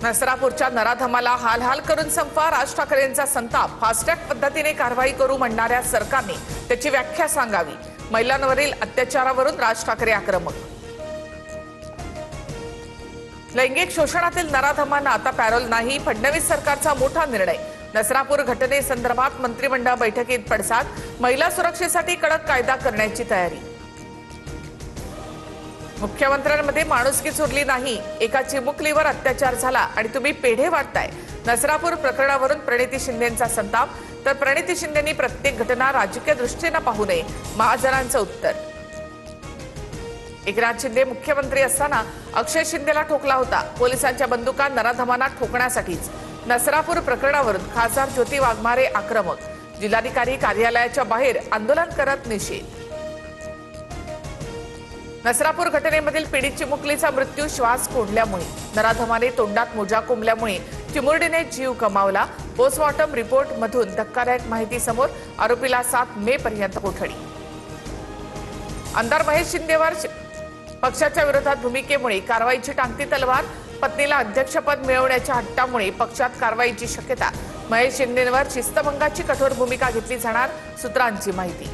नसरापूरच्या नराधमाला हाल करून संपवा, राज ठाकरेंचा संताप। फास्टॅग पद्धतीने कारवाई करू म्हणणाऱ्या सरकारने त्याची व्याख्या सांगावी। महिलांवरील अत्याचारावरून राज ठाकरे आक्रमक। लैंगिक शोषणातील नराधमांना आता पॅरोल नाही, फडणवीस सरकारचा मोठा निर्णय। नसरापूर घटनेसंदर्भात मंत्रिमंडळ बैठकीत पडसाद, महिला सुरक्षेसाठी कडक कायदा करण्याची तयारी। मुख्यमंत्र्यांमध्ये माणुसकी चुरली नाही, एका चिमुकलीवर अत्याचार झाला आणि तुम्ही पेढे वाटताय। नसरापूर प्रकरणावरून प्रणिती शिंदेंचा संताप, तर प्रणिती शिंदेंनी प्रत्येक घटना राजकीय दृष्टीने पाहू नये, महाजनांचं उत्तर। एकनाथ शिंदे मुख्यमंत्री असताना अक्षय शिंदेला ठोकला होता, पोलिसांच्या बंदुका नराधमांना ठोकण्यासाठीच। नसरापूर प्रकरणावरून खासदार ज्योती वाघमारे आक्रमक, जिल्हाधिकारी कार्यालयाच्या बाहेर आंदोलन करत निषेध। नसरापूर घटनेमधील पीडित चिमुकलीचा मृत्यू श्वास कोंडल्यामुळे, नराधमाने तोंडात मोजा कोंबल्यामुळे चिमुरडीने जीव गमावला। पोस्टमॉर्टम रिपोर्ट मधून धक्कादायक माहिती समोर, आरोपीला 7 मे पर्यंत कोठडी। आमदार महेश शिंदेवर पक्षाच्या विरोधात भूमिकेमुळे कारवाईची टांगती तलवार, पत्नीला अध्यक्षपद मिळवण्याच्या हट्टामुळे पक्षात कारवाईची शक्यता। महेश शिंदेवर शिस्तभंगाची कठोर भूमिका घेतली जाणार, सूत्रांची माहिती।